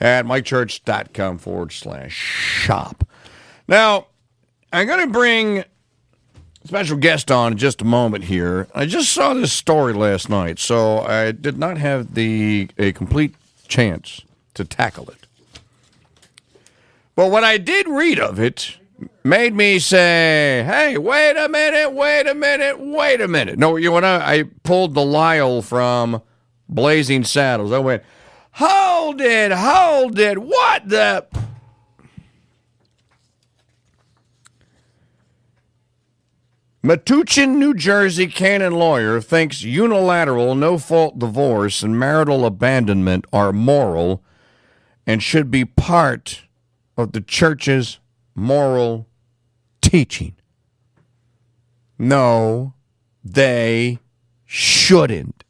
at mikechurch.com/shop. Now, I'm going to bring a special guest on in just a moment here. I just saw this story last night, so I did not have a complete chance to tackle it. But what I did read of it made me say, hey, wait a minute. No, I pulled the Lyle from Blazing Saddles. I went, hold it. What the? Metuchen, New Jersey Canon lawyer thinks unilateral, no-fault divorce and marital abandonment are moral and should be part of the church's moral teaching. No, they shouldn't.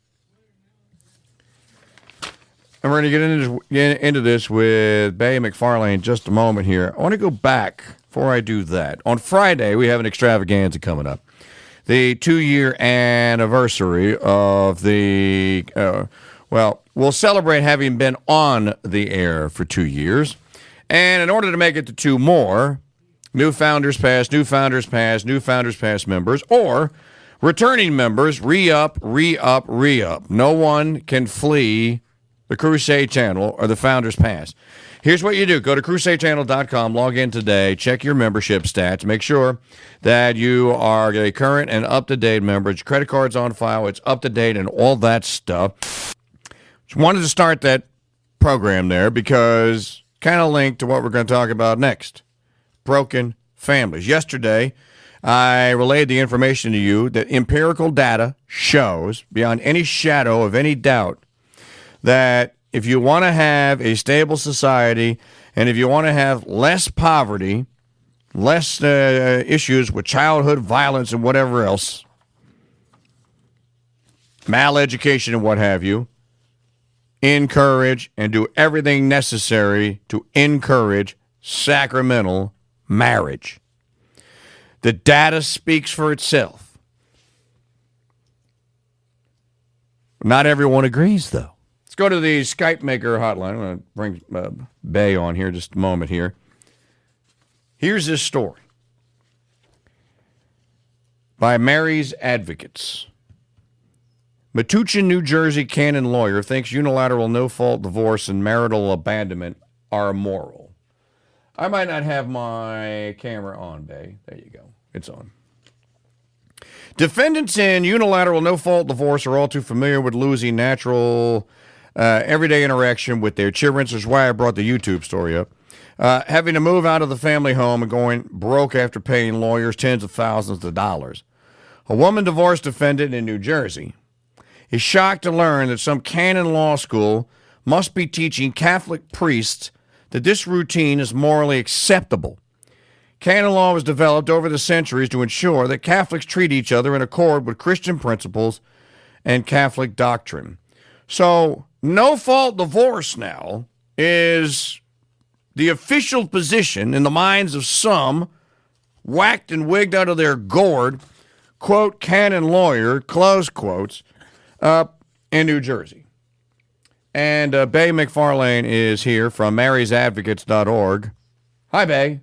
And we're going to get into this with Bay Macfarlane in just a moment here. I want to go back before I do that. On Friday, we have an extravaganza coming up. The 2-year anniversary of the, we'll celebrate having been on the air for 2 years. And in order to make it to 2 more, new Founders Pass members, or returning members, re-up. No one can flee the Crusade Channel or the Founders Pass. Here's what you do. Go to crusadechannel.com, log in today, check your membership stats, make sure that you are a current and up-to-date member. Your credit card's on file, it's up-to-date and all that stuff. Just wanted to start that program there because kind of linked to what we're going to talk about next. Broken families. Yesterday, I relayed the information to you that empirical data shows, beyond any shadow of any doubt, that if you want to have a stable society and if you want to have less poverty, less issues with childhood violence and whatever else, maleducation and what have you, encourage and do everything necessary to encourage sacramental marriage. The data speaks for itself. Not everyone agrees, though. Let's go to the Skype Maker hotline. I'm going to bring Bay on here just a moment here. Here's this story by Mary's Advocates. Metuchen, New Jersey Canon lawyer thinks unilateral no-fault divorce and marital abandonment are immoral. I might not have my camera on, Bay. There you go. It's on. Defendants in unilateral no-fault divorce are all too familiar with losing natural everyday interaction with their children. This is why I brought the YouTube story up. Having to move out of the family home and going broke after paying lawyers tens of thousands of dollars. A woman divorce defendant in New Jersey is shocked to learn that some canon law school must be teaching Catholic priests that this routine is morally acceptable. Canon law was developed over the centuries to ensure that Catholics treat each other in accord with Christian principles and Catholic doctrine. So, no-fault divorce now is the official position in the minds of some whacked and wigged out of their gourd, quote, canon lawyer, close quotes, in New Jersey. And Bay Macfarlane is here from marysadvocates.org. Hi, Bay.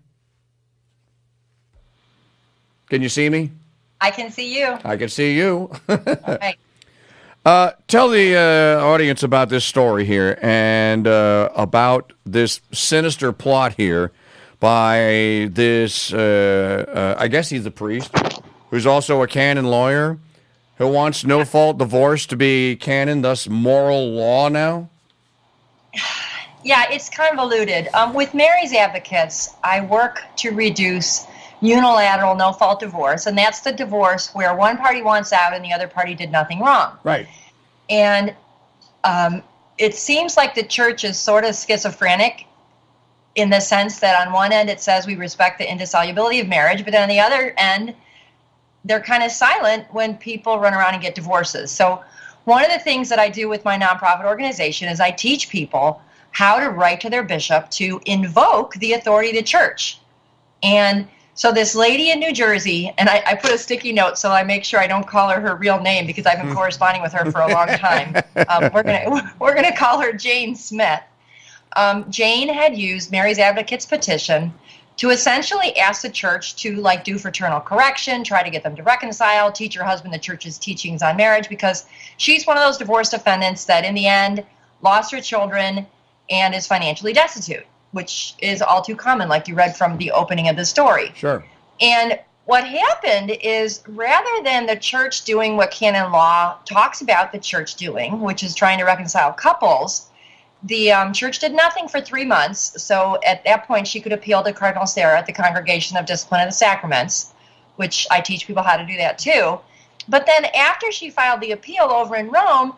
Can you see me? I can see you. I can see you. All right. Tell the audience about this story here and about this sinister plot here by this, I guess he's a priest, who's also a canon lawyer, who wants no-fault divorce to be canon, thus moral law now? Yeah, it's convoluted. With Mary's Advocates, I work to reduce unilateral no-fault divorce, and that's the divorce where one party wants out and the other party did nothing wrong. Right. And it seems like the church is sort of schizophrenic in the sense that on one end it says we respect the indissolubility of marriage, but then on the other end, they're kind of silent when people run around and get divorces. So one of the things that I do with my nonprofit organization is I teach people how to write to their bishop to invoke the authority of the church. And so this lady in New Jersey, and I put a sticky note so I make sure I don't call her real name because I've been corresponding with her for a long time. We're gonna call her Jane Smith. Jane had used Mary's Advocate's petition to essentially ask the church to like do fraternal correction, try to get them to reconcile, teach her husband the church's teachings on marriage, because she's one of those divorce defendants that in the end lost her children and is financially destitute, which is all too common, like you read from the opening of the story. Sure. And what happened is, rather than the church doing what canon law talks about the church doing, which is trying to reconcile couples, the church did nothing for 3 months. So at that point, she could appeal to Cardinal Sarah at the Congregation of Discipline of the Sacraments, which I teach people how to do that too. But then after she filed the appeal over in Rome,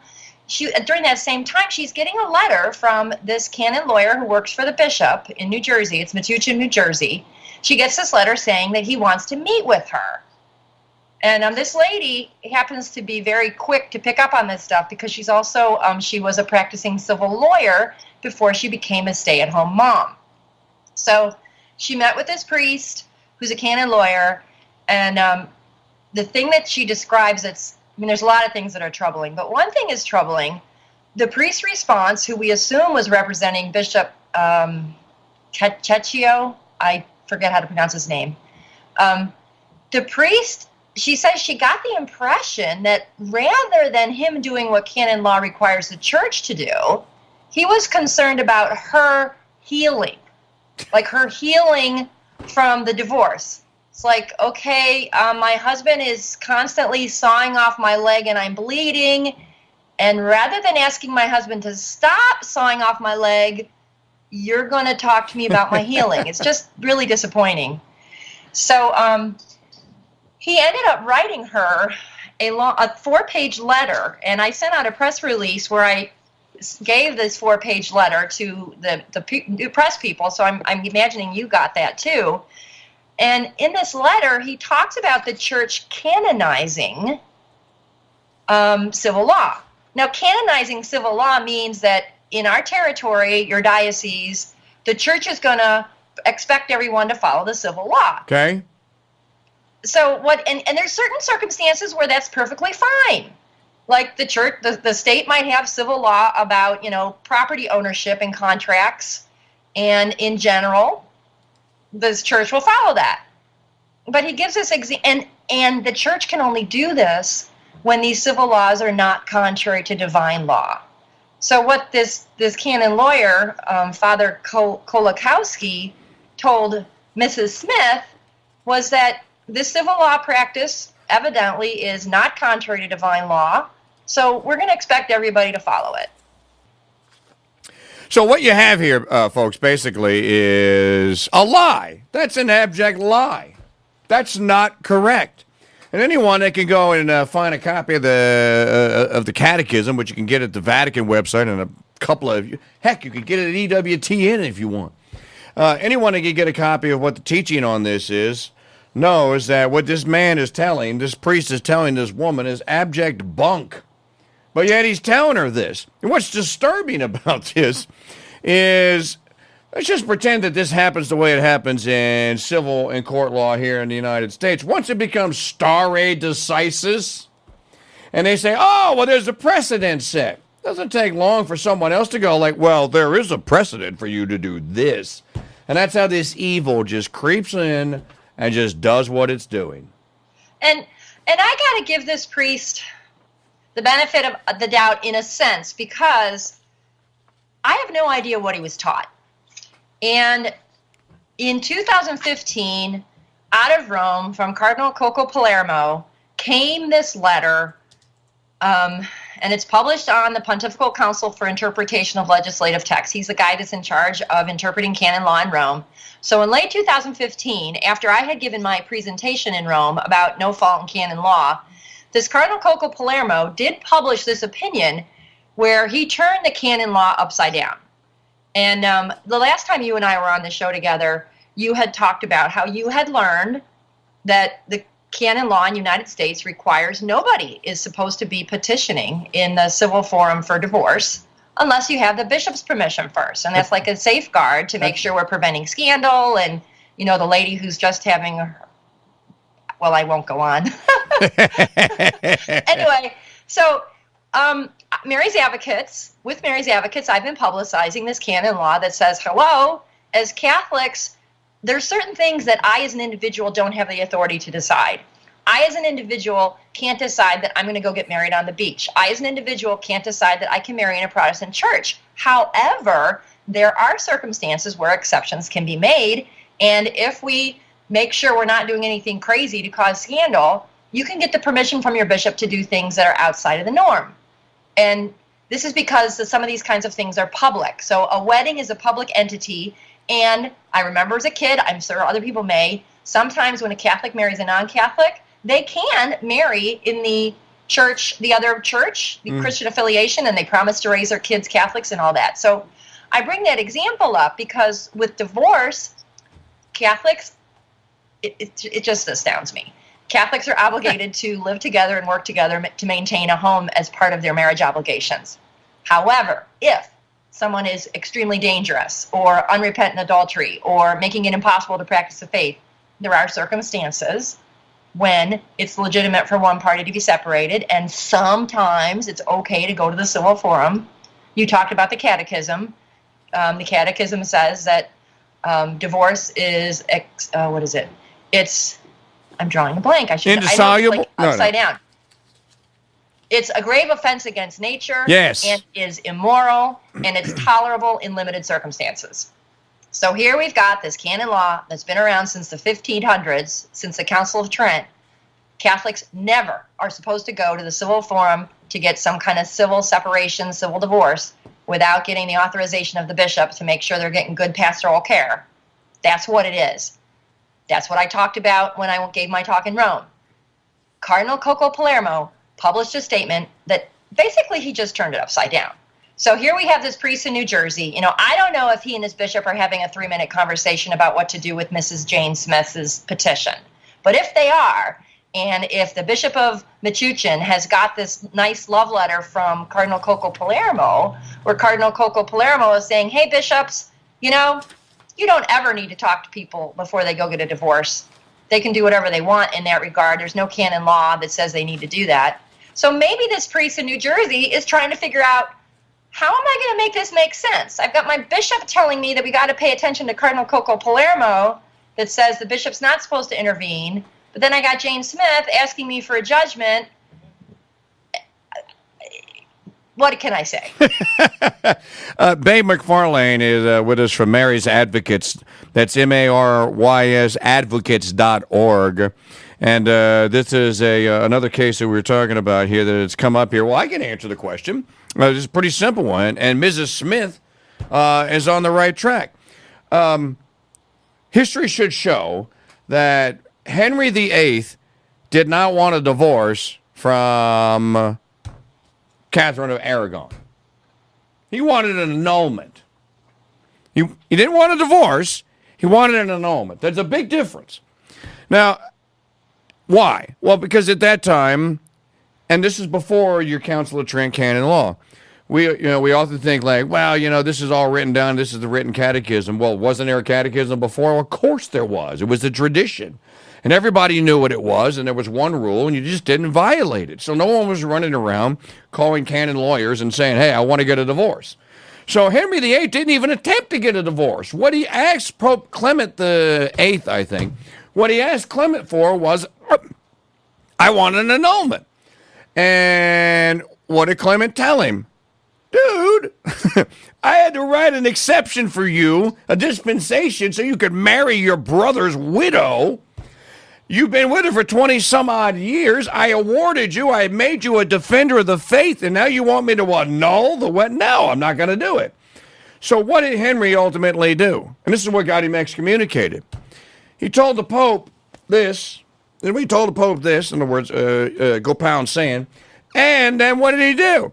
during that same time, she's getting a letter from this canon lawyer who works for the bishop in New Jersey. It's Metuchen, New Jersey. She gets this letter saying that he wants to meet with her. And this lady happens to be very quick to pick up on this stuff because she's also, she was a practicing civil lawyer before she became a stay-at-home mom. So she met with this priest who's a canon lawyer, and the thing that she describes, there's a lot of things that are troubling, but one thing is troubling. The priest's response, who we assume was representing Bishop Cecchio, I forget how to pronounce his name. The priest, she says she got the impression that rather than him doing what canon law requires the church to do, he was concerned about her healing, like her healing from the divorce. It's like, okay, my husband is constantly sawing off my leg and I'm bleeding. And rather than asking my husband to stop sawing off my leg, you're going to talk to me about my healing. It's just really disappointing. So he ended up writing her a 4-page letter, and I sent out a press release where I gave this 4-page letter to the press people, so I'm imagining you got that too. And in this letter, he talks about the church canonizing civil law. Now, canonizing civil law means that in our territory, your diocese, the church is going to expect everyone to follow the civil law. Okay. So and there's certain circumstances where that's perfectly fine. Like the church, the state might have civil law about, property ownership and contracts. And in general, the church will follow that. But he gives us, and the church can only do this when these civil laws are not contrary to divine law. So what this canon lawyer, Father Kolakowski, told Mrs. Smith was that this civil law practice evidently is not contrary to divine law, so we're going to expect everybody to follow it. So what you have here, folks, basically is a lie. That's an abject lie. That's not correct. And anyone that can go and find a copy of the Catechism, which you can get at the Vatican website, and a couple of, heck, you can get it at EWTN if you want. Anyone that can get a copy of what the teaching on this is knows that what this man is telling, this priest is telling this woman, is abject bunk. But yet he's telling her this. And what's disturbing about this is, let's just pretend that this happens the way it happens in civil and court law here in the United States. Once it becomes stare decisis, and they say, oh, well, there's a precedent set. Doesn't take long for someone else to go like, well, there is a precedent for you to do this. And that's how this evil just creeps in and just does what it's doing. And I got to give this priest the benefit of the doubt in a sense, because I have no idea what he was taught. And in 2015, out of Rome, from Cardinal Coco Palermo, came this letter, and it's published on the Pontifical Council for Interpretation of Legislative Texts. He's the guy that's in charge of interpreting canon law in Rome. So in late 2015, after I had given my presentation in Rome about no fault in canon law, this Cardinal Coco Palermo did publish this opinion where he turned the canon law upside down. And the last time you and I were on the show together, you had talked about how you had learned that the canon law in the United States requires nobody is supposed to be petitioning in the civil forum for divorce unless you have the bishop's permission first. And that's like a safeguard to make sure we're preventing scandal. And, the lady who's just having, well, I won't go on. Anyway, so Mary's Advocates, I've been publicizing this canon law that says, hello, as Catholics, there's certain things that I as an individual don't have the authority to decide. I as an individual can't decide that I'm going to go get married on the beach. I as an individual can't decide that I can marry in a Protestant church. However, there are circumstances where exceptions can be made, and if we make sure we're not doing anything crazy to cause scandal, you can get the permission from your bishop to do things that are outside of the norm. And this is because some of these kinds of things are public. So a wedding is a public entity, and I remember as a kid, I'm sure other people may, sometimes when a Catholic marries a non-Catholic, they can marry in the church, the other church, the Christian affiliation, and they promise to raise their kids Catholics and all that. So I bring that example up because with divorce, Catholics, it just astounds me. Catholics are obligated to live together and work together to maintain a home as part of their marriage obligations. However, if someone is extremely dangerous or unrepentant adultery or making it impossible to practice the faith, there are circumstances when it's legitimate for one party to be separated, and sometimes it's okay to go to the civil forum. You talked about the catechism. The catechism says that divorce is, what is it? I'm drawing a blank. Indissoluble? Upside down. It's a grave offense against nature. Yes. And is immoral, and it's tolerable in limited circumstances. So here we've got this canon law that's been around since the 1500s, since the Council of Trent. Catholics never are supposed to go to the civil forum to get some kind of civil separation, civil divorce, without getting the authorization of the bishop to make sure they're getting good pastoral care. That's what it is. That's what I talked about when I gave my talk in Rome. Cardinal Coco Palermo published a statement that basically he just turned it upside down. So here we have this priest in New Jersey. I don't know if he and his bishop are having a 3-minute conversation about what to do with Mrs. Jane Smith's petition. But if they are, and if the Bishop of Mechuchen has got this nice love letter from Cardinal Coco Palermo, where Cardinal Coco Palermo is saying, hey, bishops, you don't ever need to talk to people before they go get a divorce. They can do whatever they want in that regard. There's no canon law that says they need to do that. So maybe this priest in New Jersey is trying to figure out, how am I going to make this make sense? I've got my bishop telling me that we got to pay attention to Cardinal Coco Palermo that says the bishop's not supposed to intervene. But then I got Jane Smith asking me for a judgment. What can I say? Babe Macfarlane is with us from Mary's Advocates. That's MARYS advocates.org. And this is another case that we were talking about here that has come up here. Well, I can answer the question. It's a pretty simple one. And Mrs. Smith is on the right track. History should show that Henry VIII did not want a divorce from Catherine of Aragon. He wanted an annulment. He didn't want a divorce. He wanted an annulment. There's a big difference. Now, why? Well, because at that time, and this is before your Council of Trent canon law, we often think like, well, this is all written down. This is the written catechism. Well, wasn't there a catechism before? Well, of course there was. It was a tradition. And everybody knew what it was, and there was one rule, and you just didn't violate it. So no one was running around calling canon lawyers and saying, hey, I want to get a divorce. So Henry VIII didn't even attempt to get a divorce. What he asked Pope Clement VIII, I think, what he asked Clement for was, I want an annulment. And what did Clement tell him? Dude, I had to write an exception for you, a dispensation, so you could marry your brother's widow. You've been with her for 20 some odd years. I awarded you. I made you a defender of the faith, and now you want me to annul the wedding? No, I'm not going to do it. So what did Henry ultimately do? And this is what got him excommunicated. He told the Pope this, and we told the Pope this, in other words, go pound sand. And then what did he do?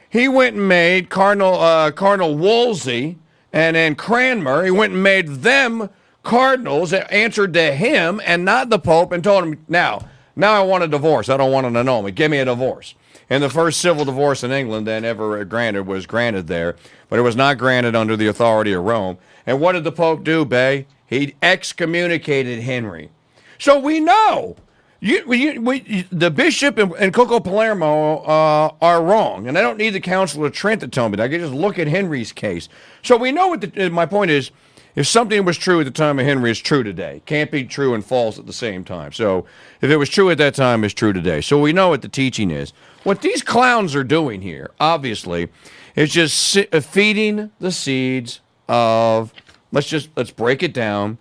He went and made Cardinal Wolsey and then Cranmer. He went and made them cardinals that answered to him and not the Pope, and told him, now I want a divorce. I don't want an annulment. Give me a divorce. And the first civil divorce in England then ever granted was granted there, but it was not granted under the authority of Rome. And what did the Pope do, Bay? He excommunicated Henry. So we know The bishop and Coco Palermo are wrong, and I don't need the Council of Trent to tell me that. I can just look at Henry's case. So we know what my point is. If something was true at the time of Henry, it's true today. Can't be true and false at the same time. So if it was true at that time, it's true today. So we know what the teaching is. What these clowns are doing here, obviously, is just feeding the seeds of let's break it down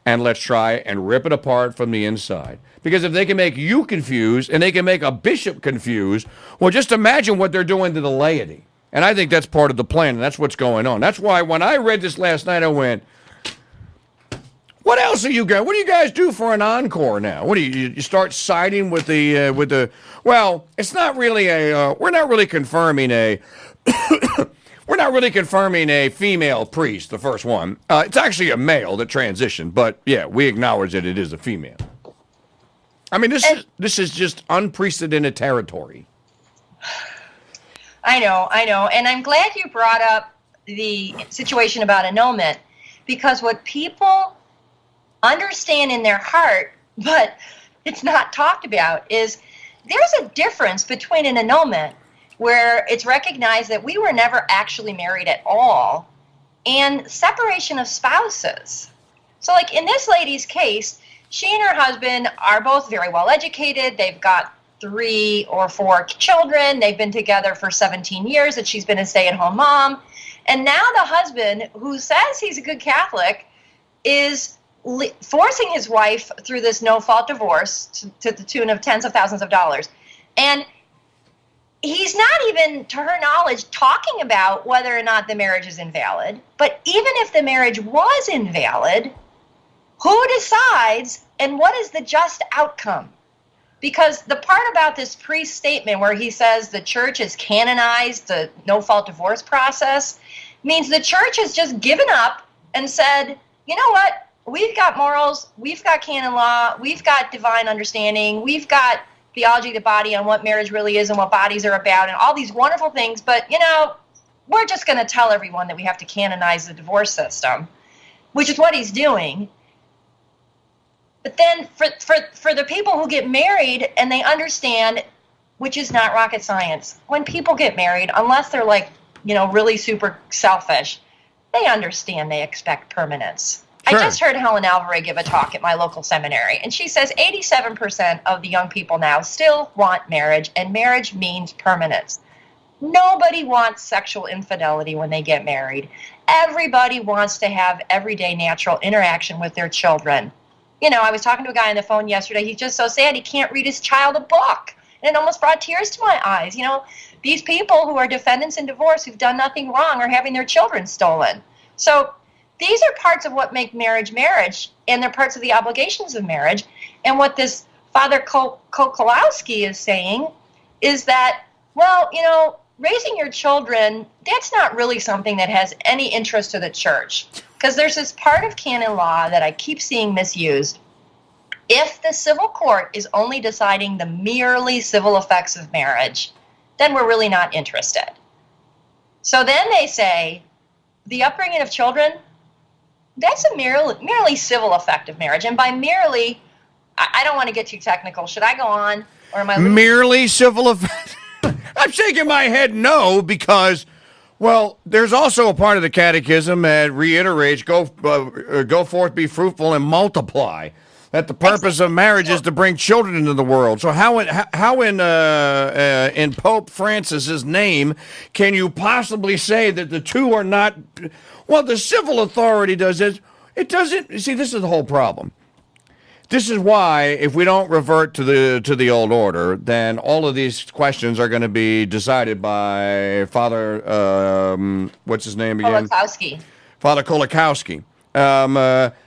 and let's try and rip it apart from the inside. Because if they can make you confused and they can make a bishop confused, well, just imagine what they're doing to the laity. And I think that's part of the plan, and that's what's going on. That's why when I read this last night, I went, what else are you guys? What do you guys do for an encore now? What do you start siding with the? Well, it's not really we're not really confirming a. We're not really confirming a female priest. The first one, it's actually a male that transitioned, but yeah, we acknowledge that it is a female. I mean, this is just unprecedented territory. I know, and I'm glad you brought up the situation about annulment, because what people understand in their heart, but it's not talked about, is there's a difference between an annulment where it's recognized that we were never actually married at all, and separation of spouses. So like in this lady's case, she and her husband are both very well educated. They've got 3 or 4 children. They've been together for 17 years, and she's been a stay-at-home mom. And now the husband, who says he's a good Catholic, is forcing his wife through this no-fault divorce to the tune of tens of thousands of dollars. And he's not even, to her knowledge, talking about whether or not the marriage is invalid. But even if the marriage was invalid, who decides and what is the just outcome? Because the part about this priest statement where he says the church has canonized the no-fault divorce process means the church has just given up and said, you know what? We've got morals, we've got canon law, we've got divine understanding, we've got theology of the body on what marriage really is and what bodies are about and all these wonderful things, but, we're just going to tell everyone that we have to canonize the divorce system, which is what he's doing. But then for the people who get married and they understand, which is not rocket science, when people get married, unless they're really super selfish, they understand they expect permanence. Sure. I just heard Helen Alvarez give a talk at my local seminary, and she says 87% of the young people now still want marriage, and marriage means permanence. Nobody wants sexual infidelity when they get married. Everybody wants to have everyday natural interaction with their children. I was talking to a guy on the phone yesterday. He's just so sad he can't read his child a book. And it almost brought tears to my eyes. These people who are defendants in divorce who've done nothing wrong are having their children stolen. So these are parts of what make marriage marriage, and they're parts of the obligations of marriage. And what this Father Kokolowski is saying is that, raising your children, that's not really something that has any interest to the church. Because there's this part of canon law that I keep seeing misused. If the civil court is only deciding the merely civil effects of marriage, then we're really not interested. So then they say, the upbringing of children, that's a merely civil effect of marriage. And by merely, I don't want to get too technical. Should I go on? Or am I merely civil effect? I'm shaking my head no, because, there's also a part of the catechism that reiterates, go forth, be fruitful, and multiply. That the purpose of marriage is to bring children into the world. So how in Pope Francis's name can you possibly say that the two are not? Well, the civil authority does it. It doesn't. See, this is the whole problem. This is why, if we don't revert to the old order, then all of these questions are going to be decided by Father, what's his name again? Kolakowski. Father Kolakowski.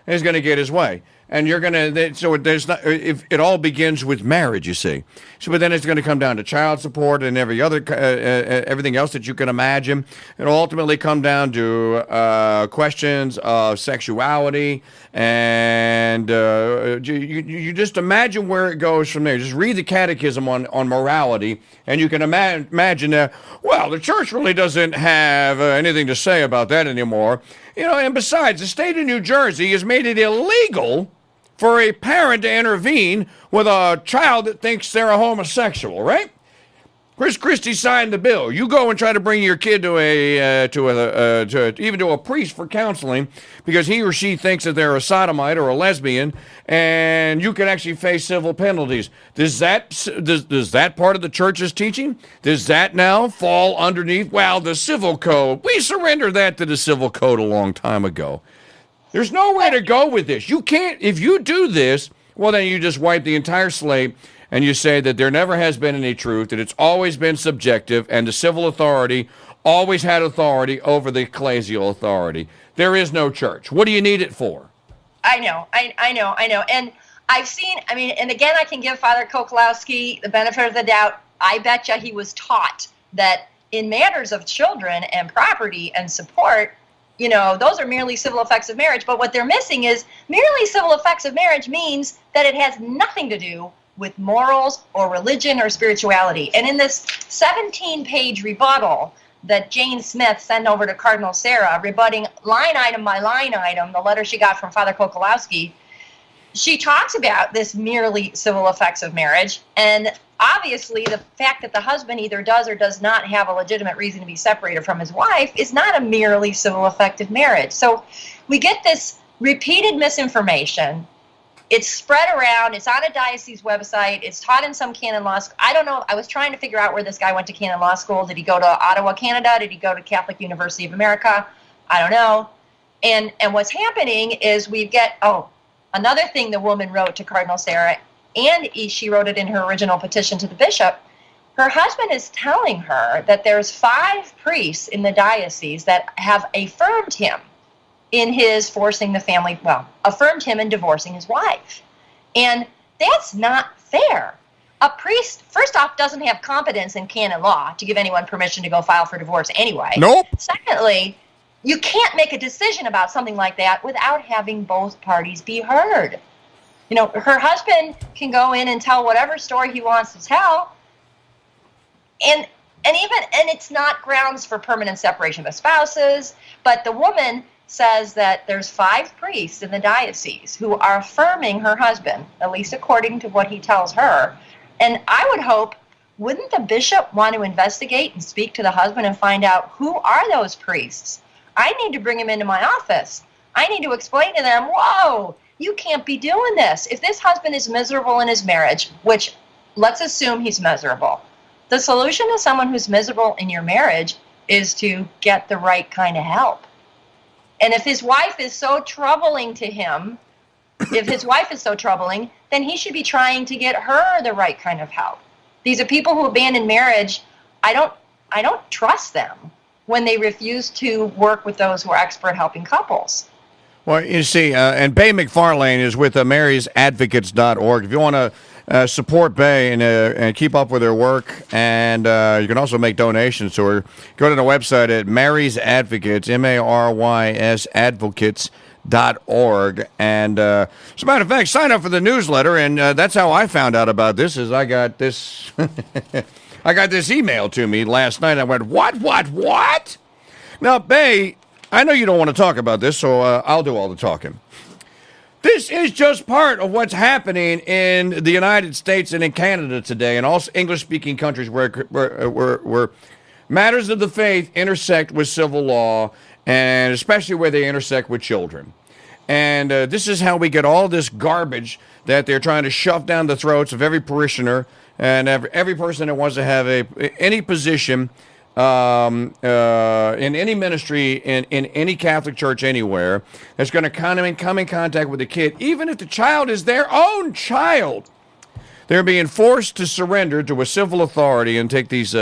He's going to get his way. And you're going to, so there's not, if it all begins with marriage, you see. So, but then it's going to come down to child support and everything else that you can imagine. It'll ultimately come down to questions of sexuality, and you just imagine where it goes from there. Just read the catechism on morality, and you can imagine that, the church really doesn't have anything to say about that anymore. And besides, the state of New Jersey has made it illegal for a parent to intervene with a child that thinks they're a homosexual, right? Chris Christie signed the bill. You go and try to bring your kid to even to a priest for counseling because he or she thinks that they're a sodomite or a lesbian, and you can actually face civil penalties. Does that part of the church's teaching? Does that now fall underneath, well, the civil code? We surrendered that to the civil code a long time ago. There's nowhere to go with this. You can't, if you do this, well, then you just wipe the entire slate and you say that there never has been any truth, that it's always been subjective, and the civil authority always had authority over the ecclesial authority. There is no church. What do you need it for? I know. And I've seen, and again, I can give Father Kokolowski the benefit of the doubt. I bet you he was taught that in matters of children and property and support, those are merely civil effects of marriage. But what they're missing is merely civil effects of marriage means that it has nothing to do with morals or religion or spirituality. And in this 17-page rebuttal that Jane Smith sent over to Cardinal Sarah, rebutting line item by line item the letter she got from Father Kokolowski, she talks about this merely civil effects of marriage. And obviously the fact that the husband either does or does not have a legitimate reason to be separated from his wife is not a merely civil effect of marriage. So we get this repeated misinformation. It's spread around. It's on a diocese website. It's taught in some canon law school. I don't know. I was trying to figure out where this guy went to canon law school. Did he go to Ottawa, Canada? Did he go to Catholic University of America? I don't know. And what's happening is we get, another thing the woman wrote to Cardinal Sarah, and she wrote it in her original petition to the bishop. Her husband is telling her that there's 5 priests in the diocese that have affirmed him in his affirmed him in divorcing his wife. And that's not fair. A priest, first off, doesn't have competence in canon law to give anyone permission to go file for divorce anyway. Nope. Secondly, you can't make a decision about something like that without having both parties be heard. Her husband can go in and tell whatever story he wants to tell, and it's not grounds for permanent separation of spouses, but the woman says that there's 5 priests in the diocese who are affirming her husband, at least according to what he tells her. And I would hope, wouldn't the bishop want to investigate and speak to the husband and find out who are those priests? I need to bring him into my office. I need to explain to them, whoa, you can't be doing this. If this husband is miserable in his marriage, which let's assume he's miserable, the solution to someone who's miserable in your marriage is to get the right kind of help. And if his wife is so troubling to him, then he should be trying to get her the right kind of help. These are people who abandon marriage. I don't trust them when they refuse to work with those who are expert helping couples. Well, you see, and Bay Macfarlane is with marysadvocates.org. If you want to support Bay and keep up with her work, and you can also make donations to her, go to the website at Mary's Advocates, MARYS Advocates.org. And as a matter of fact, sign up for the newsletter, and that's how I found out about this, is I got this I got this email to me last night. I went, what? Now, Bay, I know you don't want to talk about this, so I'll do all the talking. This is just part of what's happening in the United States and in Canada today, and also English-speaking countries where matters of the faith intersect with civil law, and especially where they intersect with children. And this is how we get all this garbage that they're trying to shove down the throats of every parishioner and every person that wants to have any position in any ministry in any Catholic church anywhere that's going to come in contact with a kid, even if the child is their own child. They're being forced to surrender to a civil authority and take these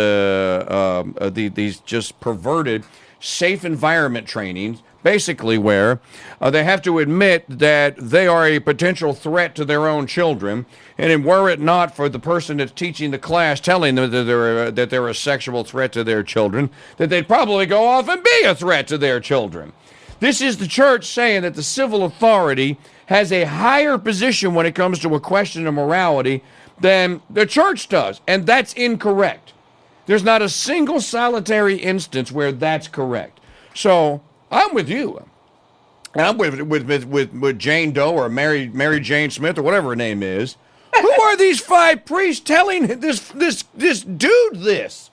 just perverted safe environment trainings, basically where they have to admit that they are a potential threat to their own children, and were it not for the person that's teaching the class telling them that they're a sexual threat to their children, that they'd probably go off and be a threat to their children. This is the church saying that the civil authority has a higher position when it comes to a question of morality than the church does, and that's incorrect. There's not a single solitary instance where that's correct. So I'm with you. and I'm with Jane Doe or Mary Jane Smith or whatever her name is. Who are these 5 priests telling this dude this?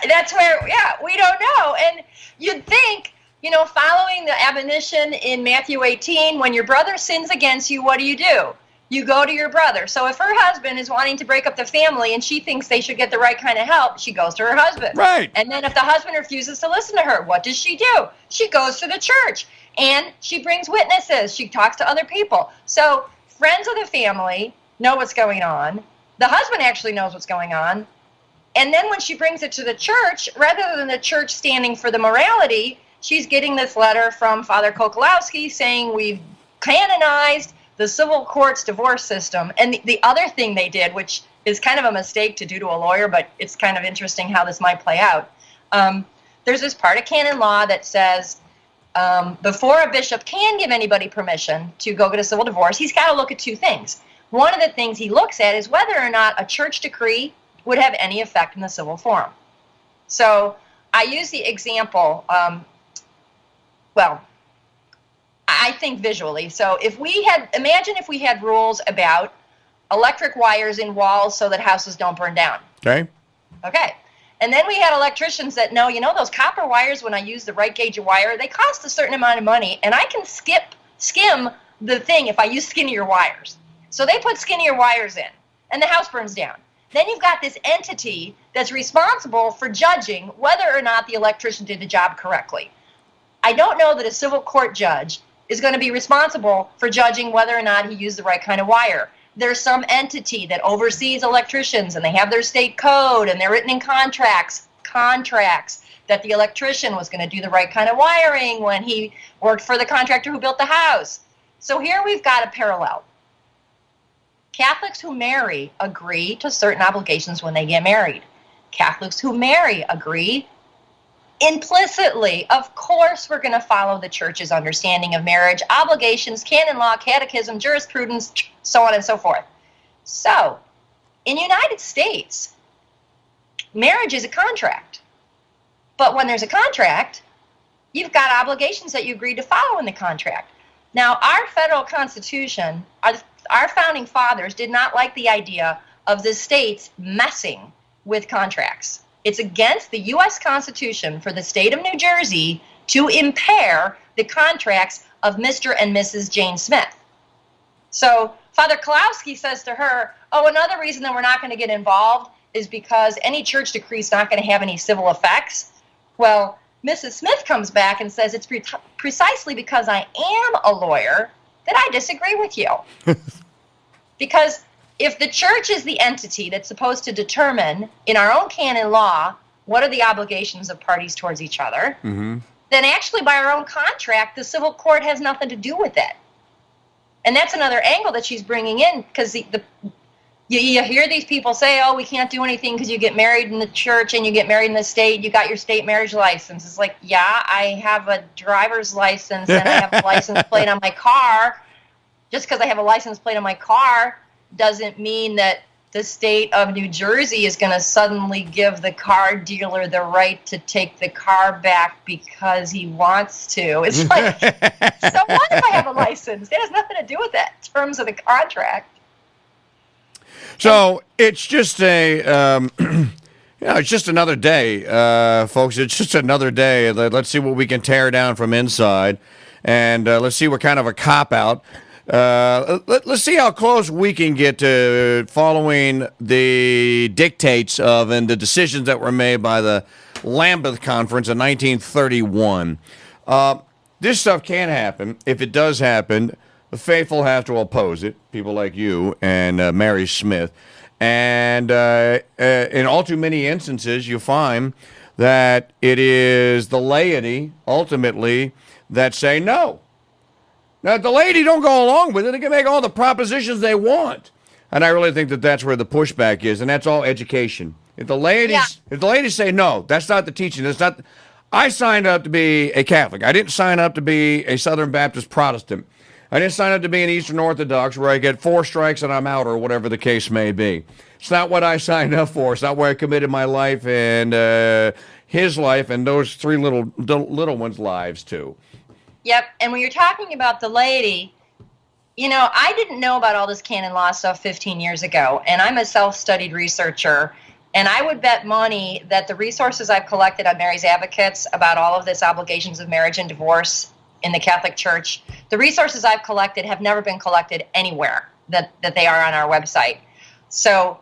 That's where, yeah, we don't know. And you'd think, following the admonition in Matthew 18, when your brother sins against you, what do? You go to your brother. So if her husband is wanting to break up the family and she thinks they should get the right kind of help, she goes to her husband. Right. And then if the husband refuses to listen to her, what does she do? She goes to the church and she brings witnesses. She talks to other people. So friends of the family know what's going on. The husband actually knows what's going on. And then when she brings it to the church, rather than the church standing for the morality, she's getting this letter from Father Kokolowski saying we've canonized the civil court's divorce system. And the other thing they did, which is kind of a mistake to do to a lawyer, but it's kind of interesting how this might play out. There's this part of canon law that says before a bishop can give anybody permission to go get a civil divorce, he's got to look at 2 things. One of the things he looks at is whether or not a church decree would have any effect in the civil forum. So I use the example, I think visually. So imagine if we had rules about electric wires in walls so that houses don't burn down. Okay. And then we had electricians that know, those copper wires, when I use the right gauge of wire, they cost a certain amount of money, and I can skim the thing if I use skinnier wires. So they put skinnier wires in, and the house burns down. Then you've got this entity that's responsible for judging whether or not the electrician did the job correctly. I don't know that a civil court judge is going to be responsible for judging whether or not he used the right kind of wire. There's some entity that oversees electricians, and they have their state code, and they're written in contracts that the electrician was going to do the right kind of wiring when he worked for the contractor who built the house. So here we've got a parallel. Catholics who marry agree to certain obligations when they get married. Catholics who marry agree implicitly. Of course, we're going to follow the church's understanding of marriage, obligations, canon law, catechism, jurisprudence, so on and so forth. So, in the United States, marriage is a contract. But when there's a contract, you've got obligations that you agreed to follow in the contract. Now, our federal constitution, our founding fathers did not like the idea of the states messing with contracts. It's against the U.S. Constitution for the state of New Jersey to impair the contracts of Mr. and Mrs. Jane Smith. So Father Kolowski says to her, another reason that we're not going to get involved is because any church decree is not going to have any civil effects. Well, Mrs. Smith comes back and says it's precisely because I am a lawyer that I disagree with you. Because if the church is the entity that's supposed to determine in our own canon law what are the obligations of parties towards each other, then actually by our own contract, the civil court has nothing to do with it. And that's another angle that she's bringing in, because you hear these people say, we can't do anything because you get married in the church and you get married in the state, you got your state marriage license. It's like, yeah, I have a driver's license and I have a license plate on my car. Just because I have a license plate on my car doesn't mean that the state of New Jersey is going to suddenly give the car dealer the right to take the car back because he wants to. It's like, so what if I have a license? It has nothing to do with that in terms of the contract. So it's just it's just another day, folks. It's just another day. Let's see what we can tear down from inside, and let's see what kind of a cop-out. Let's see how close we can get to following the dictates of and the decisions that were made by the Lambeth Conference in 1931. This stuff can happen. If it does happen, the faithful have to oppose it, people like you and Mary Smith. And in all too many instances, you find that it is the laity, ultimately, that say no. Now, if the laity don't go along with it, they can make all the propositions they want. And I really think that that's where the pushback is, and that's all education. If the ladies say, no, that's not the teaching. That's not. I signed up to be a Catholic. I didn't sign up to be a Southern Baptist Protestant. I didn't sign up to be an Eastern Orthodox where I get 4 strikes and I'm out, or whatever the case may be. It's not what I signed up for. It's not where I committed my life and his life and those 3 little ones' lives to. Yep. And when you're talking about the laity, I didn't know about all this canon law stuff 15 years ago, and I'm a self-studied researcher, and I would bet money that the resources I've collected on Mary's Advocates about all of this obligations of marriage and divorce in the Catholic Church, the resources I've collected have never been collected anywhere that they are on our website. So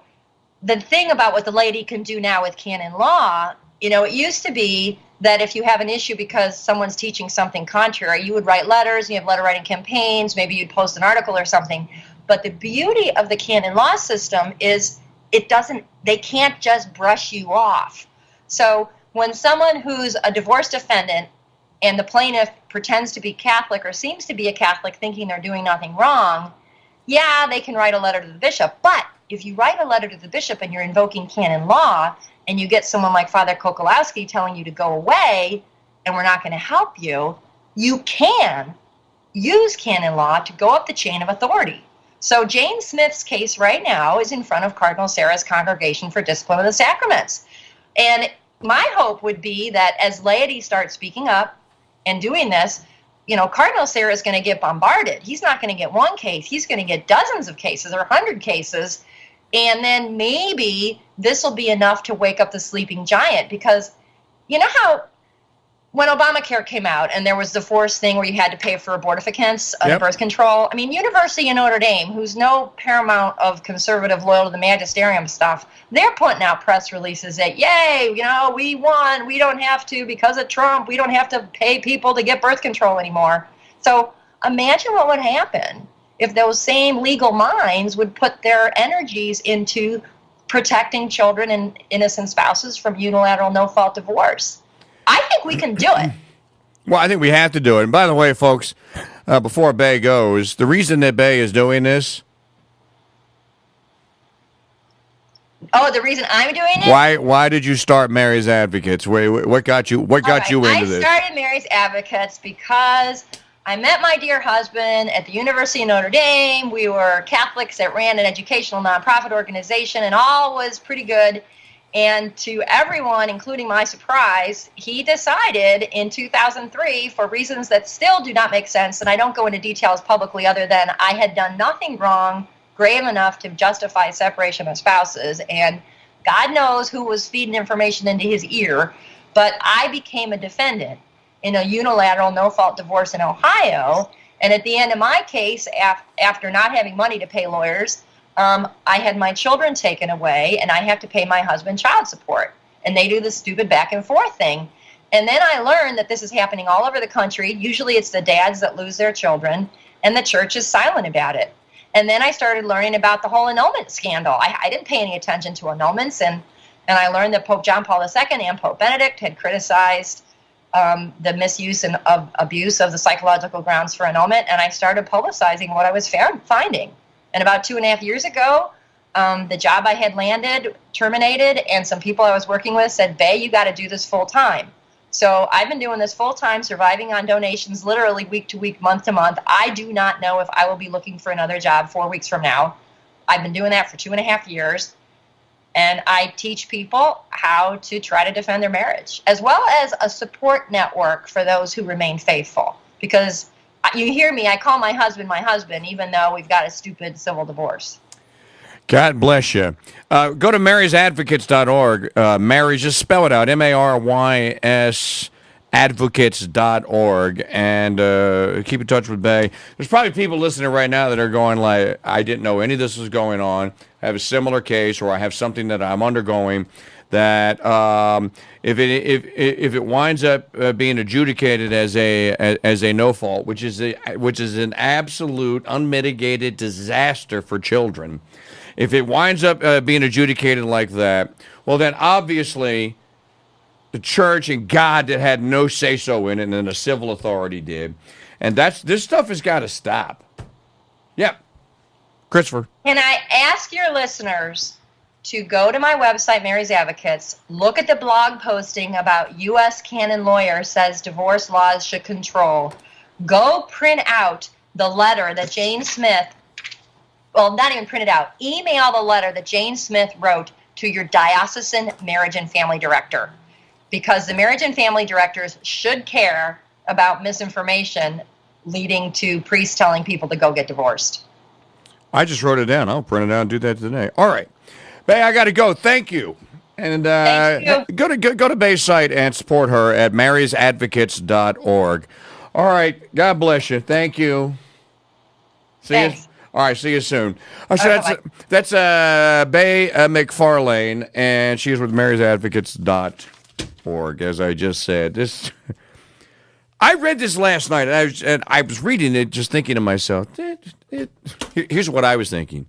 the thing about what the laity can do now with canon law, it used to be that if you have an issue because someone's teaching something contrary, you would write letters, you have letter writing campaigns, maybe you'd post an article or something. But the beauty of the canon law system is they can't just brush you off. So when someone who's a divorce defendant and the plaintiff pretends to be Catholic or seems to be a Catholic thinking they're doing nothing wrong, yeah, they can write a letter to the bishop. But if you write a letter to the bishop and you're invoking canon law, and you get someone like Father Kokolowski telling you to go away and we're not going to help you, you can use canon law to go up the chain of authority. So Jane Smith's case right now is in front of Cardinal Sarah's Congregation for Discipline of the Sacraments. And my hope would be that as laity starts speaking up and doing this, Cardinal Sarah is going to get bombarded. He's not going to get one case. He's going to get dozens of cases or 100 cases. And then maybe this will be enough to wake up the sleeping giant, because you know how when Obamacare came out and there was the forced thing where you had to pay for abortificants and birth control. I mean, University of Notre Dame, who's no paramount of conservative loyal to the magisterium stuff, they're putting out press releases that, yay, we won. We don't have to, because of Trump, we don't have to pay people to get birth control anymore. So imagine what would happen if those same legal minds would put their energies into protecting children and innocent spouses from unilateral no-fault divorce. I think we can do it. Well, I think we have to do it. And by the way, folks, before Bay goes, the reason that Bay is doing this... Oh, the reason I'm doing it? Why did you start Mary's Advocates? What got you into this? I started Mary's Advocates because I met my dear husband at the University of Notre Dame. We were Catholics that ran an educational nonprofit organization, and all was pretty good. And to everyone, including my surprise, he decided in 2003, for reasons that still do not make sense, and I don't go into details publicly other than I had done nothing wrong, grave enough to justify separation of spouses, and God knows who was feeding information into his ear, but I became a defendant in a unilateral no-fault divorce in Ohio. And at the end of my case, after not having money to pay lawyers, I had my children taken away, and I have to pay my husband child support. And they do this stupid back and forth thing. And then I learned that this is happening all over the country. Usually it's the dads that lose their children, and the church is silent about it. And then I started learning about the whole annulment scandal. I didn't pay any attention to annulments, and I learned that Pope John Paul II and Pope Benedict had criticized the misuse and abuse of the psychological grounds for annulment, and I started publicizing what I was finding. And about 2.5 years ago, the job I had landed terminated, and some people I was working with said, Bay, you got to do this full time. So I've been doing this full time, surviving on donations, literally week to week, month to month. I do not know if I will be looking for another job 4 weeks from now. I've been doing that for 2.5 years. And I teach people how to try to defend their marriage, as well as a support network for those who remain faithful. Because you hear me, I call my husband, even though we've got a stupid civil divorce. God bless you. Go to marysadvocates.org. Mary, just spell it out, Marys advocates.org, and keep in touch with Bay. There's probably people listening right now that are going like, I didn't know any of this was going on. I have a similar case, or I have something that I'm undergoing that if it winds up being adjudicated as a no fault, which is an absolute unmitigated disaster for children. If it winds up being adjudicated like that, well, then obviously the church and God that had no say-so in it, and then the civil authority did. And this stuff has got to stop. Yep. Christopher. Can I ask your listeners to go to my website, Mary's Advocates, look at the blog posting about U.S. canon lawyer says divorce laws should control. Go print out the letter that Jane Smith, well, not even print it out, email the letter that Jane Smith wrote to your diocesan marriage and family director. Because the marriage and family directors should care about misinformation leading to priests telling people to go get divorced. I just wrote it down. I'll print it out and do that today. All right. Bay, I got to go. Thank you. And Thank you. go to Bay's site and support her at marysadvocates.org. All right. God bless you. Thank you. Thanks. All right. See you soon. So that's Bay Macfarlane, and she's with marysadvocates.org, as I just said. I read this last night, and I was reading it just thinking to myself, here's what I was thinking.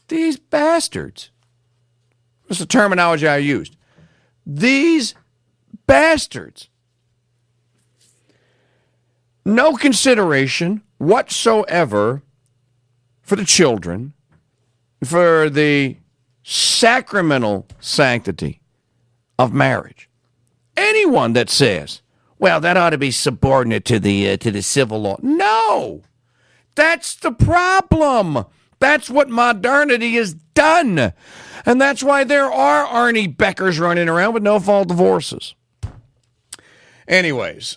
These bastards. That's the terminology I used. These bastards. No consideration whatsoever for the children, for the sacramental sanctity of marriage. Anyone that says, well, that ought to be subordinate to the civil law. No, that's the problem. That's what modernity has done. And that's why there are Arnie Beckers running around with no-fault divorces. Anyways,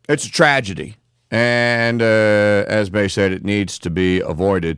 it's a tragedy. And as Bay said, it needs to be avoided.